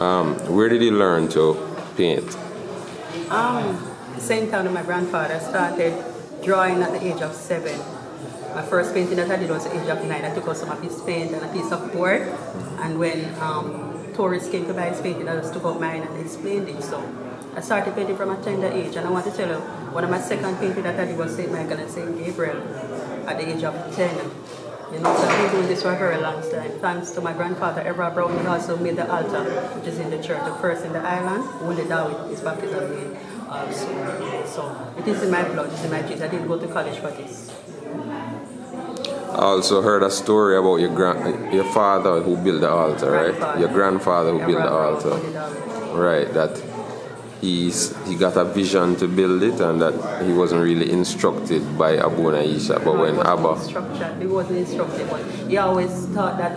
Where did you learn to paint? Same time with my grandfather. I started drawing at the age of 7. My first painting that I did was at the age of 9. I took out some of his paint and a piece of board. And when tourists came to buy his painting, I just took out mine and explained it. So I started painting from a tender age. And I want to tell you, one of my second paintings that I did was St. Michael and St. Gabriel at the age of 10. You know, so I've been doing this for a very long time. Thanks to my grandfather, Everard Brown, he also made the altar, which is in the church, the first in the island, only David, his baptism made also. So it is in my blood, it's in my genes. I didn't go to college for this. I also heard a story about your father who built the altar, right? Your grandfather who built the altar. Right, that he got a vision to build it and that he wasn't really instructed by Abu Naisha. But when Abba... He wasn't instructed, but he always thought that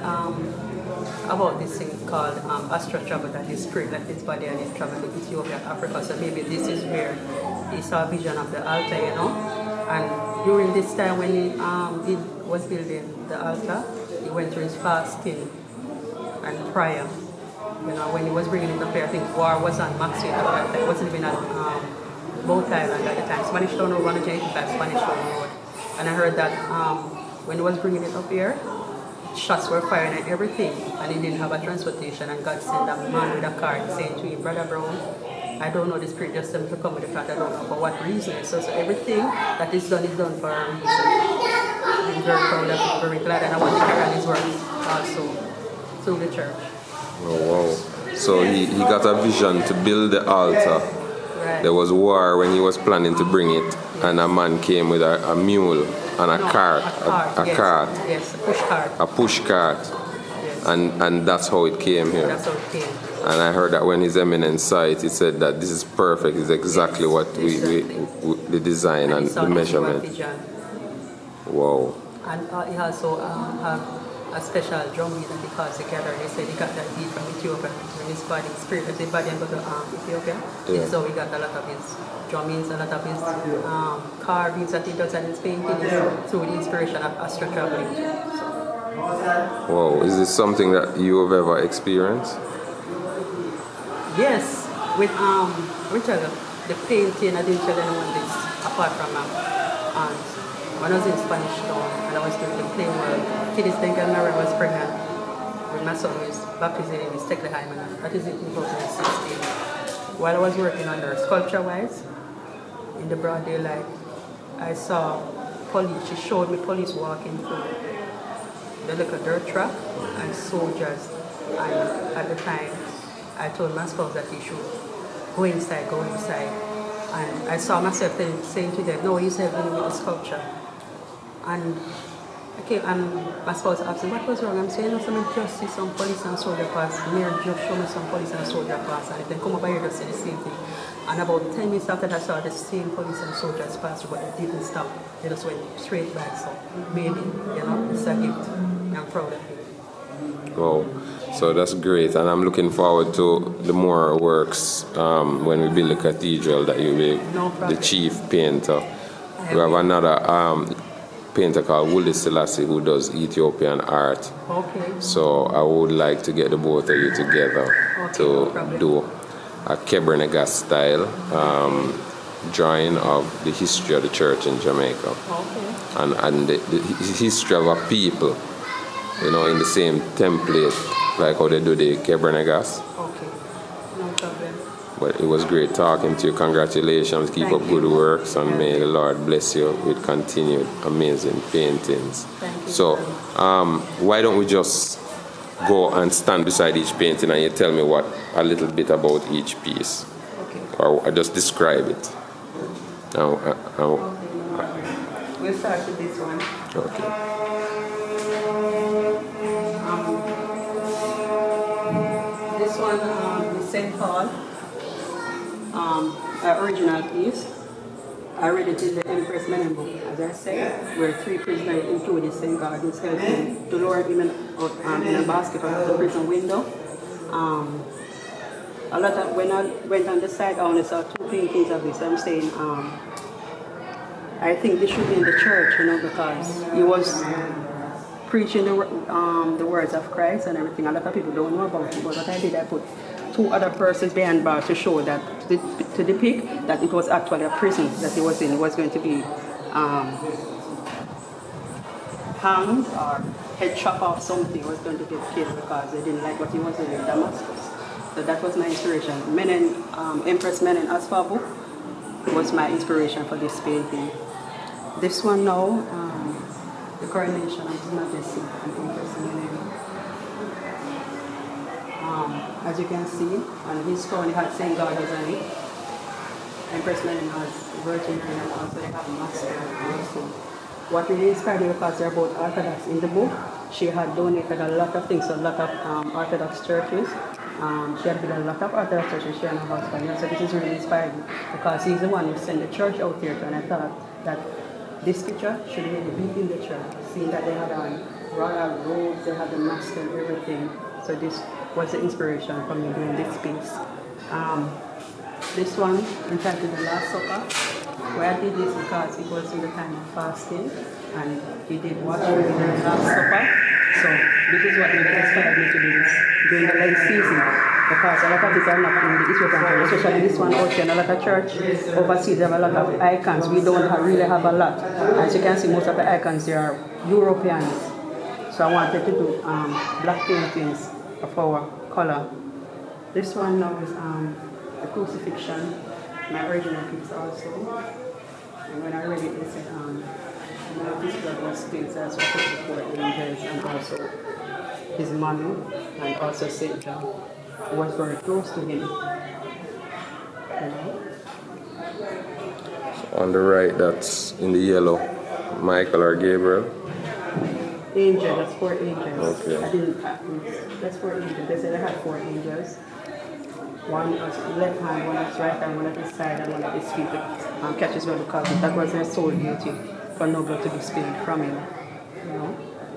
about this thing called astral travel, that his spirit left his body and he traveled to Ethiopia, Africa. So maybe this is where he saw a vision of the altar, you know. And during this time when he was building the altar, he went through his fasting and prayer. You know, when he was bringing it up here, I think war was on Maxine at that time. It wasn't even on Boat Island at the time. Spanish Town Road, 185 Spanish Town Road. And I heard that when he was bringing it up here, shots were fired and everything, and he didn't have a transportation, and God sent a man with a card saying to him, Brother Brown, I don't know, the spirit just sent to come with the card, I don't know for what reason. So everything that is done for a reason. I'm very proud of him, very glad, and I want to carry on his work also through the church. Oh, wow. So he got a vision to build the altar. Right. There was war when he was planning to bring it, and a man came with a mule and a cart. Yes, a push cart. A push cart. Yes. And that's how it came here. That's how it came. And I heard that when His Eminence saw it, he said that this is perfect. It's exactly what we the design and the measurement. Wow. And he also have a special drum beat that he calls the gathering. They said he got that beat from Ethiopia when his body, spirit of the body and go to Ethiopia. Yeah. So he got a lot of his drummings, a lot of his carvings that he does and his paintings through the inspiration of astral traveling. So. Wow, is this something that you have ever experienced? Yes, with the painting, I didn't tell anyone this apart from my aunt. When I was in Spanish Town and I was doing the playing world, Kidis Denga Mary was pregnant with my son, his baptism name is Tekleheim, and that is in 2016. While I was working on her sculpture-wise, in the broad daylight, I saw police. She showed me police walking through the little dirt track and soldiers. And at the time, I told my spouse that he should go inside. And I saw myself saying to them, no, he's helping me with the sculpture. And my spouse asked me, what was wrong? I'm saying, no, I just see some police and soldier pass. Mayor just showed me some police and soldier pass. And if they come over here, just see the same thing. And about 10 minutes after that, I saw the same police and soldiers pass, but they didn't stop. They just went straight back. So maybe, you know, it's a gift. I'm proud of it. Wow. So that's great. And I'm looking forward to the more works when we build the cathedral that you'll be the chief painter. We have another painter called Wuli Selassie who does Ethiopian art. Okay. So I would like to get the both of you together to do a Kebernegas style drawing of the history of the church in Jamaica. Okay. And the history of a people, you know, in the same template like how they do the Kebernegas. Okay. No problem. But it was great talking to you. Congratulations. Keep up good works, and may the Lord bless you with continued amazing paintings. Thank you. So, why don't we just go and stand beside each painting and you tell me a little bit about each piece. Okay. Or just describe it. We'll start with this one. Okay. This one is St. Paul. Our original piece. I read it in the Empress Menem book, as I said, where 3 prisoners included St. Gordon's skeleton to lower him in a basket from the prison window. When I went on the side, I only saw 2 paintings of this. I'm saying, I think this should be in the church, you know, because he was preaching the words of Christ and everything. A lot of people don't know about it, but what I did, I put two other persons behind bars to show that, to depict that it was actually a prison that he was in. He was going to be hanged or head chop off something. He was going to get killed because they didn't like what he was doing in Damascus. So that was my inspiration. Empress Menen Asfabu was my inspiration for this painting. This one now, the coronation of His Majesty and Empress Menen. As you can see, on his crown he had St. Goddard's on it. Empress Menen has Virgin Mary and also they have Master also. What really inspired me because they're both Orthodox in the book. She had donated a lot of things to a lot of Orthodox churches. She had built a lot of Orthodox churches here in her husband. So this is really inspiring because he's the one who sent the church out here. And I thought that this picture should really be in the church, seeing that they had royal robes, they had the mask and everything. So this was the inspiration for me doing this piece. This one entitled The Last Supper, where I did this because it was in the time of fasting and he did watch during the Last Supper. So this is what really inspired me to do this during the Lent season, because a lot of these are not in the Ethiopian church, especially this one out here in a lot of church. Overseas, they have a lot of icons. We don't really have a lot. As you can see, most of the icons they are Europeans. So I wanted to do black paintings of our color. This one now is the crucifixion, my original piece also. And when I read it, they said, this blood was spilled, so that's what I put before angels, and also his mommy, and also St. John, who was very close to him. So on the right, that's in the yellow, Michael or Gabriel? Angel, that's 4 angels. Okay. That's 4 angels. They said I had 4 angels. One was left hand, one was right hand, one at his side, and one at his feet. Catches well because that was their sole duty for no blood to be spilled from him. You know?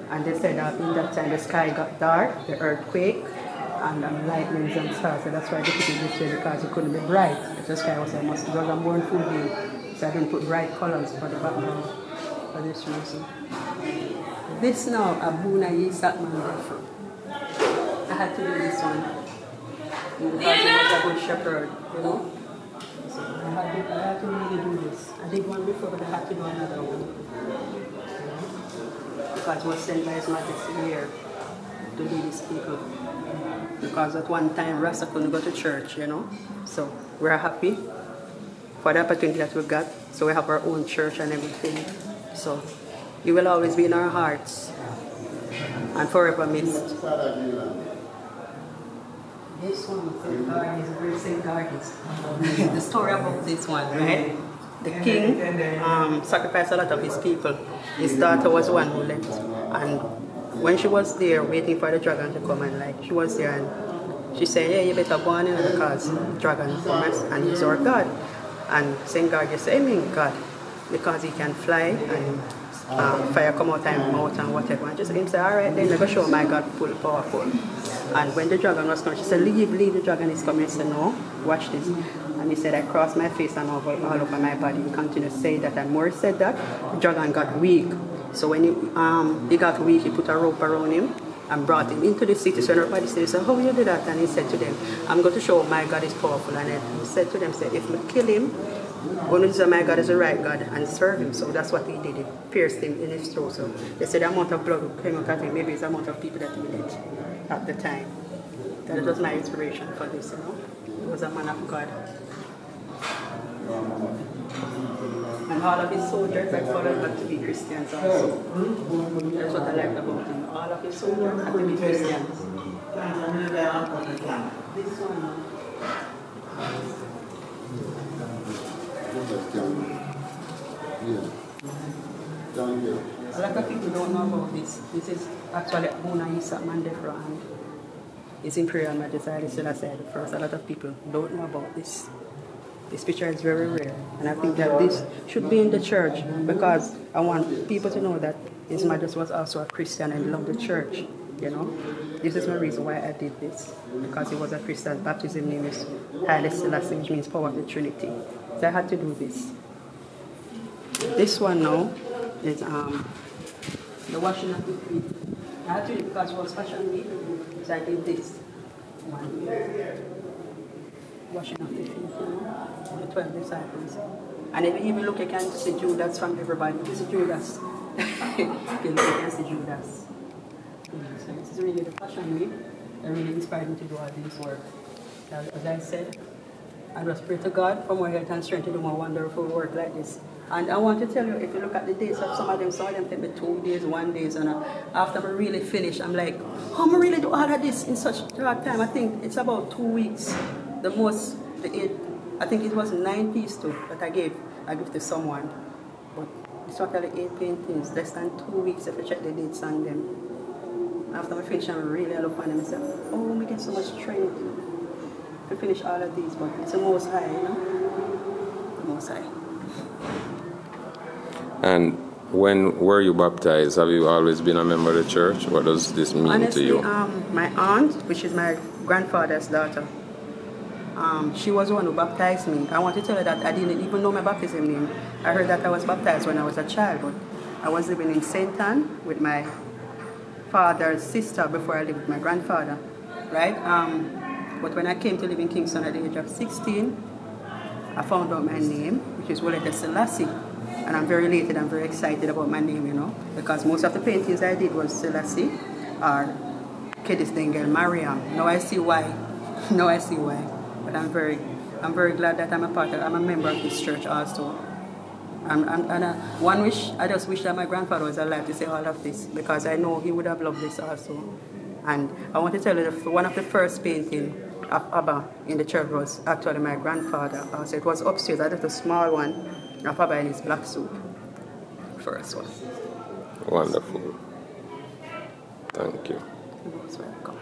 And they said that in that time the sky got dark, the earthquake, and lightnings and stars. So that's why they put it this way, because it couldn't be bright. The sky was almost, it was a mournful view. So I didn't put bright colors for the background for this reason. This now, Abuna Yisak Mandefro. I had to do this one because he was a good shepherd, you know. So I had to really do this. I did one before, but I had to do another one. Because he was sent by His Majesty here to lead his people. Because at one time, Rasta couldn't go to church, you know. So we're happy for the opportunity that we got. So we have our own church and everything. So you will always be in our hearts and forever missed. This one, St. Gardens. The story about this one, right? The king sacrificed a lot of his people. His daughter was one who left. And when she was there waiting for the dragon to come, and she was there, and she said, yeah, you better go on in because the dragon is from us and he's our God. And St. Gardens said, amen, God, because he can fly and fire come out of his mouth and whatever. And just him say, all right, then I'm going to show my God full powerful. And when the dragon was coming, she said, leave, the dragon is coming. He said, no, watch this. And he said, I crossed my face and all over my body. He continued to say that. And Morris said that the dragon got weak. So when he got weak, he put a rope around him and brought him into the city. So everybody said, how will you do that? And he said to them, I'm going to show my God is powerful. And he said to them, if we kill him, going to say my God is the right God and serve him. So that's what he did. He pierced him in his throat. So they said the amount of blood came out of him. Maybe it's the amount of people that he did at the time. That was my inspiration for this, you know. He was a man of God. And all of his soldiers had followed had to be Christians also. That's what I liked about him. All of his soldiers had to be Christians. This one. A lot of people don't know about this. This is actually Abuna Yisak Mandefro and His Imperial Majesty Haile Selassie I. A lot of people don't know about this. This picture is very rare, and I think that this should be in the church because I want people to know that His Majesty was also a Christian and loved the church, you know. This is my reason why I did this, because he was a Christian. Baptism name is Haile Selassie, which means power of the Trinity. So I had to do this. This one now is the washing of the feet. I had to do it because it was Fashion Week, so I did this one. washing off the feet, the 12 disciples. And if you even look, you can see Judas from everybody. You see Judas. You can see Judas. So this is really the Passion Week. It really inspired me to do all this work. As I said, I just pray to God for more health and strength to do more wonderful work like this. And I want to tell you, if you look at the days of some of them take me 2 days, 1 day, and after I really finish, I'm like, how am I really do all of this in such short time? I think it's about 2 weeks. The most, I think it was 9 pieces too that I give to someone. But it's totally 8 paintings, less than 2 weeks if you check the dates on them. After I finish, I really look on them and say, oh, I get so much strength to finish all of these, but it's the Most High, The Most High. And when were you baptized? Have you always been a member of the church? What does this mean Honestly, to you? My aunt, which is my grandfather's daughter, she was the one who baptized me. I want to tell her that I didn't even know my baptism name. I heard that I was baptized when I was a child, but I was living in St. Anne with my father's sister before I lived with my grandfather, right? But when I came to live in Kingston at the age of 16, I found out my name, which is Wolete Selassie. And I'm very elated, I'm very excited about my name, because most of the paintings I did was Selassie or Kedis Dengel Mariam. Now I see why. But I'm very glad that I'm a member of this church also. I just wish that my grandfather was alive to say all of this, because I know he would have loved this also. And I want to tell you, one of the first paintings of Abba in the church was actually my grandfather. So it was upstairs. I did a small one of Abba in his black suit. First one. Wonderful. Thank you. You're most welcome.